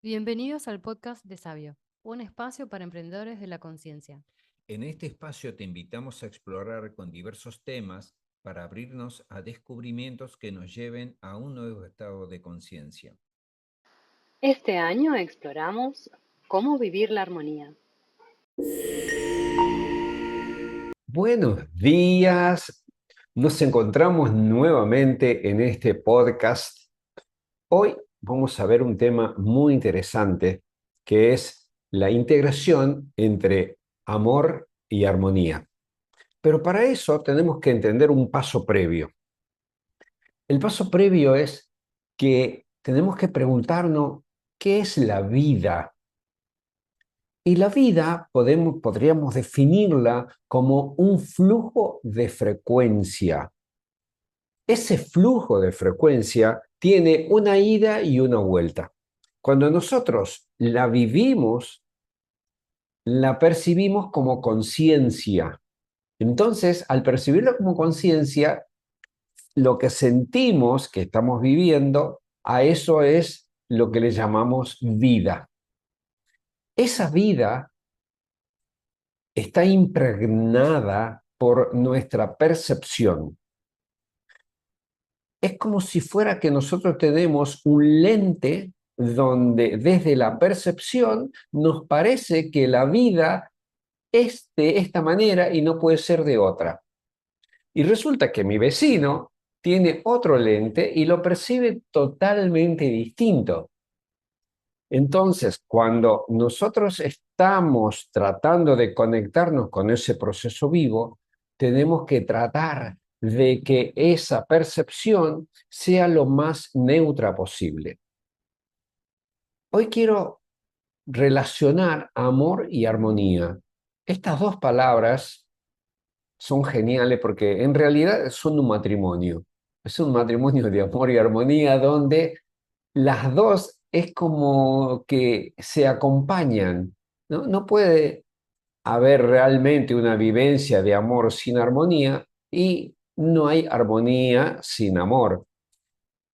Bienvenidos al podcast de Sabio, un espacio para emprendedores de la conciencia. En este espacio te invitamos a explorar con diversos temas para abrirnos a descubrimientos que nos lleven a un nuevo estado de conciencia. Este año exploramos cómo vivir la armonía. Buenos días, nos encontramos nuevamente en este podcast. Hoy vamos a ver un tema muy interesante que es la integración entre amor y armonía. Pero para eso tenemos que entender un paso previo. El paso previo es que tenemos que preguntarnos qué es la vida. Y la vida podríamos definirla como un flujo de frecuencia. Ese flujo de frecuencia tiene una ida y una vuelta. Cuando nosotros la vivimos, la percibimos como conciencia. Entonces, al percibirla como conciencia, lo que sentimos que estamos viviendo, a eso es lo que le llamamos vida. Esa vida está impregnada por nuestra percepción. Es como si fuera que nosotros tenemos un lente donde desde la percepción nos parece que la vida es de esta manera y no puede ser de otra. Y resulta que mi vecino tiene otro lente y lo percibe totalmente distinto. Entonces, cuando nosotros estamos tratando de conectarnos con ese proceso vivo, tenemos que tratar de que esa percepción sea lo más neutra posible. Hoy quiero relacionar amor y armonía. Estas dos palabras son geniales porque en realidad son un matrimonio. Es un matrimonio de amor y armonía donde las dos es como que se acompañan, ¿no? No puede haber realmente una vivencia de amor sin armonía y no hay armonía sin amor.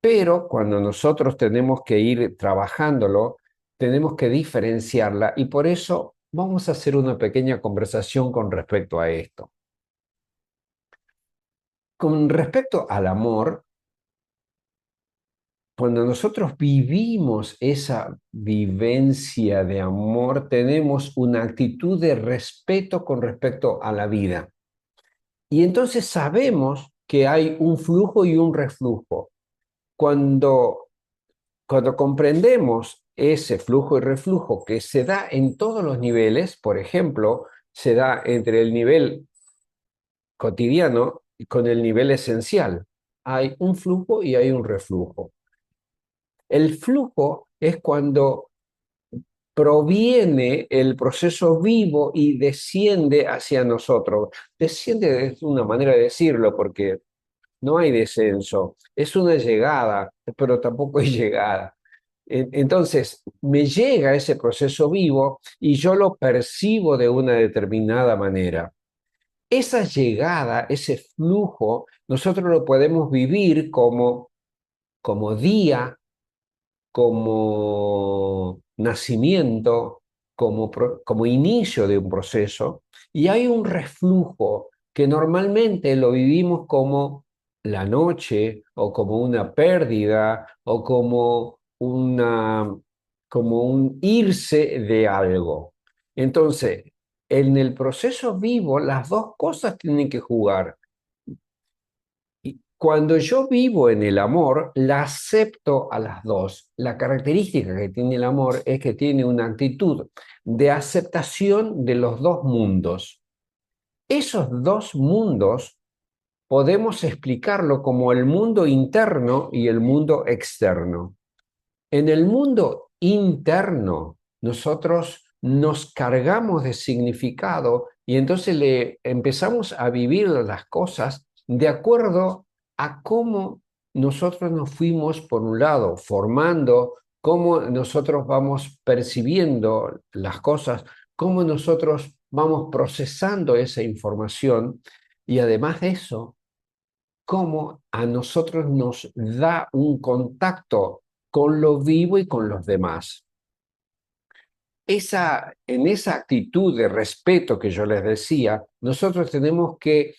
Pero cuando nosotros tenemos que ir trabajándolo, tenemos que diferenciarla y por eso vamos a hacer una pequeña conversación con respecto a esto. Con respecto al amor, cuando nosotros vivimos esa vivencia de amor, tenemos una actitud de respeto con respecto a la vida. Y entonces sabemos que hay un flujo y un reflujo. Cuando, cuando comprendemos ese flujo y reflujo que se da en todos los niveles, por ejemplo, se da entre el nivel cotidiano y con el nivel esencial. Hay un flujo y hay un reflujo. El flujo es cuando proviene el proceso vivo y desciende hacia nosotros. Desciende es una manera de decirlo porque no hay descenso, es una llegada, pero tampoco hay llegada. Entonces, me llega ese proceso vivo y yo lo percibo de una determinada manera. Esa llegada, ese flujo, nosotros lo podemos vivir como día, como nacimiento, como inicio de un proceso, y hay un reflujo que normalmente lo vivimos como la noche o como una pérdida o como un irse de algo. Entonces, en el proceso vivo, las dos cosas tienen que jugar. Y cuando yo vivo en el amor, la acepto a las dos. La característica que tiene el amor es que tiene una actitud de aceptación de los dos mundos. Esos dos mundos podemos explicarlo como el mundo interno y el mundo externo. En el mundo interno, nosotros nos cargamos de significado y entonces le empezamos a vivir las cosas de acuerdo a cómo nosotros nos fuimos, por un lado, formando, cómo nosotros vamos percibiendo las cosas, cómo nosotros vamos procesando esa información y además de eso, cómo a nosotros nos da un contacto con lo vivo y con los demás. en esa actitud de respeto que yo les decía, nosotros tenemos que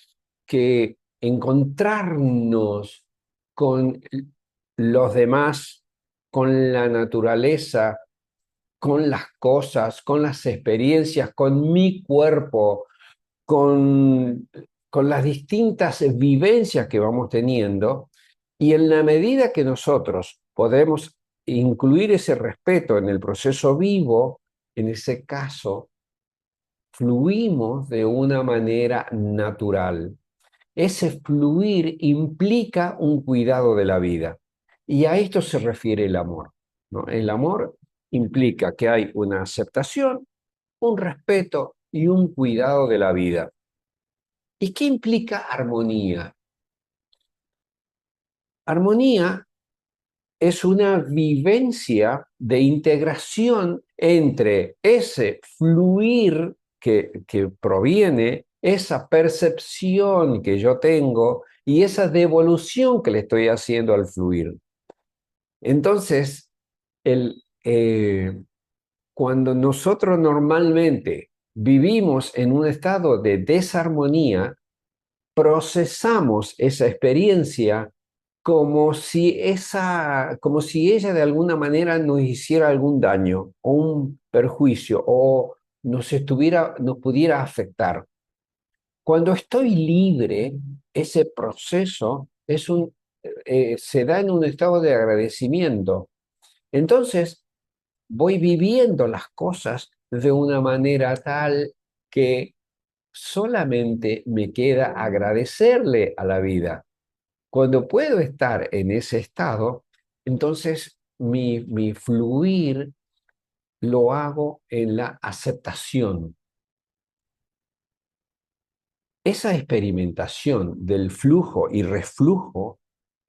encontrarnos con los demás, con la naturaleza, con las cosas, con las experiencias, con mi cuerpo, con, con las distintas vivencias que vamos teniendo, y en la medida que nosotros podemos incluir ese respeto en el proceso vivo, en ese caso, fluimos de una manera natural. Ese fluir implica un cuidado de la vida. Y a esto se refiere el amor, ¿no? El amor implica que hay una aceptación, un respeto y un cuidado de la vida. ¿Y qué implica armonía? Armonía es una vivencia de integración entre ese fluir que proviene, esa percepción que yo tengo y esa devolución que le estoy haciendo al fluir. Entonces, cuando nosotros normalmente vivimos en un estado de desarmonía, procesamos esa experiencia como si ella de alguna manera nos hiciera algún daño o un perjuicio o nos pudiera afectar. Cuando estoy libre, ese proceso se da en un estado de agradecimiento. Entonces, voy viviendo las cosas de una manera tal que solamente me queda agradecerle a la vida. Cuando puedo estar en ese estado, entonces mi fluir lo hago en la aceptación. Esa experimentación del flujo y reflujo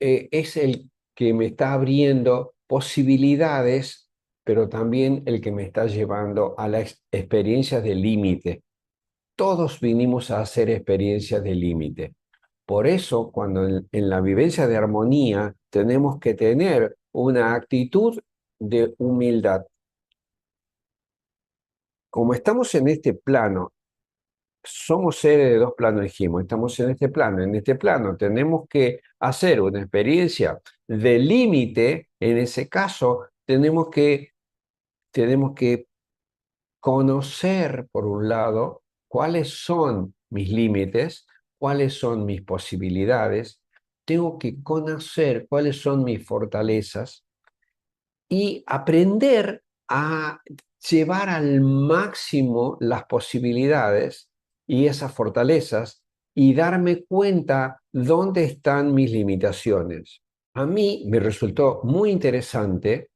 es el que me está abriendo posibilidades, pero también el que me está llevando a las experiencias de límite. Todos vinimos a hacer experiencias de límite. Por eso, cuando en la vivencia de armonía tenemos que tener una actitud de humildad. Como estamos en este plano, somos seres de dos planos, dijimos, estamos en este plano tenemos que hacer una experiencia de límite. En ese caso, tenemos que conocer, por un lado, cuáles son mis límites, cuáles son mis posibilidades. Tengo que conocer cuáles son mis fortalezas y aprender a llevar al máximo las posibilidades y esas fortalezas y darme cuenta dónde están mis limitaciones. A mí me resultó muy interesante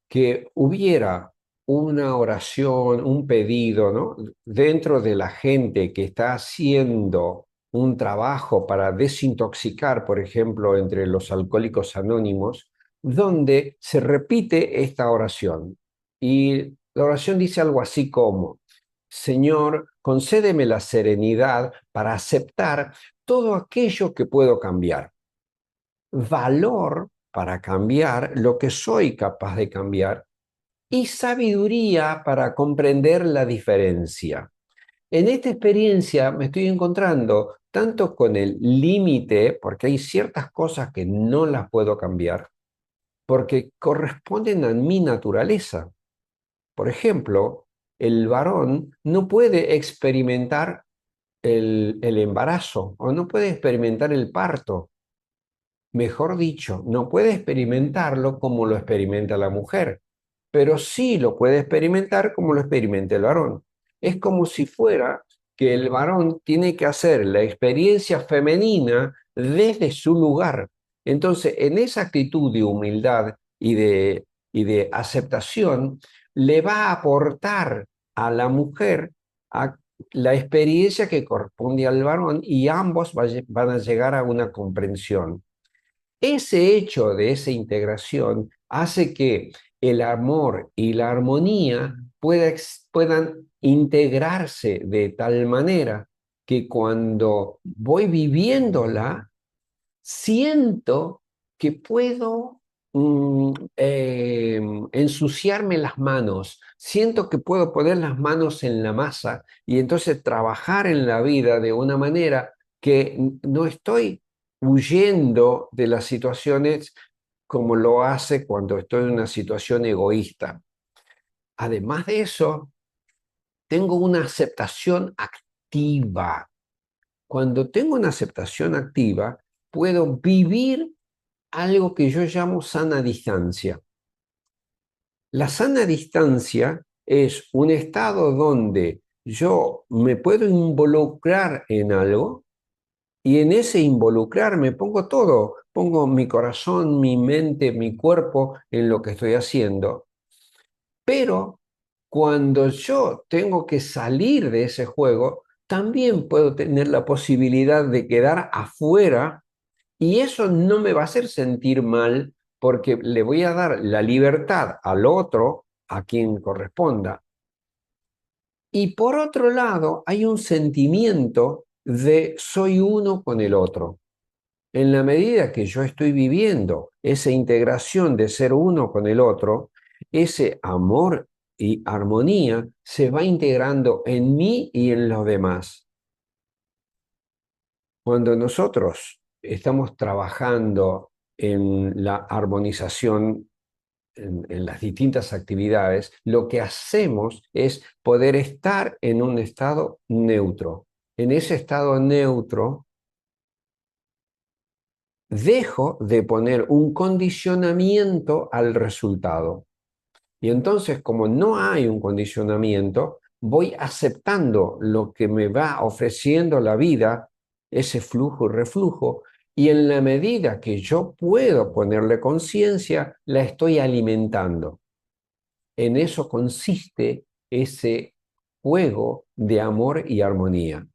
que hubiera una oración, un pedido, ¿no?, dentro de la gente que está haciendo un trabajo para desintoxicar, por ejemplo, entre los alcohólicos anónimos, donde se repite esta oración. Y la oración dice algo así como: Señor, concédeme la serenidad para aceptar todo aquello que puedo cambiar, valor para cambiar lo que soy capaz de cambiar y sabiduría para comprender la diferencia. En esta experiencia me estoy encontrando tanto con el límite, porque hay ciertas cosas que no las puedo cambiar, porque corresponden a mi naturaleza. Por ejemplo, el varón no puede experimentar el embarazo o no puede experimentar el parto. Mejor dicho, no puede experimentarlo como lo experimenta la mujer, pero sí lo puede experimentar como lo experimenta el varón. Es como si fuera que el varón tiene que hacer la experiencia femenina desde su lugar. Entonces, en esa actitud de humildad y de aceptación, le va a aportar a la mujer la experiencia que corresponde al varón y ambos van a llegar a una comprensión. Ese hecho de esa integración hace que el amor y la armonía puedan integrarse de tal manera que cuando voy viviéndola, siento que puedo ensuciarme las manos. Siento que puedo poner las manos en la masa y entonces trabajar en la vida de una manera que no estoy huyendo de las situaciones como lo hace cuando estoy en una situación egoísta. Además de eso, tengo una aceptación activa. Cuando tengo una aceptación activa, puedo vivir algo que yo llamo sana distancia. La sana distancia es un estado donde yo me puedo involucrar en algo y en ese involucrarme pongo todo, pongo mi corazón, mi mente, mi cuerpo en lo que estoy haciendo. Pero cuando yo tengo que salir de ese juego, también puedo tener la posibilidad de quedar afuera y eso no me va a hacer sentir mal porque le voy a dar la libertad al otro, a quien corresponda. Y por otro lado, hay un sentimiento de soy uno con el otro. En la medida que yo estoy viviendo esa integración de ser uno con el otro, ese amor y armonía se va integrando en mí y en los demás. Cuando nosotros estamos trabajando en la armonización en las distintas actividades, lo que hacemos es poder estar en un estado neutro. En ese estado neutro, dejo de poner un condicionamiento al resultado. Y entonces, como no hay un condicionamiento, voy aceptando lo que me va ofreciendo la vida, ese flujo y reflujo, y en la medida que yo puedo ponerle conciencia, la estoy alimentando. En eso consiste ese juego de amor y armonía.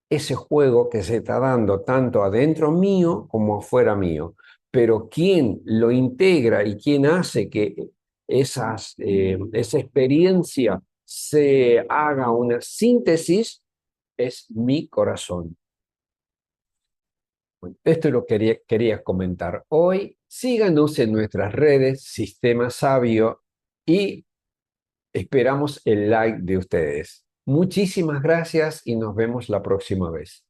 Ese juego que se está dando tanto adentro mío como afuera mío. Pero quien lo integra y quien hace que esa experiencia se haga una síntesis es mi corazón. Bueno, esto lo quería comentar hoy. Síganos en nuestras redes, Sistema Sabio, y esperamos el like de ustedes. Muchísimas gracias y nos vemos la próxima vez.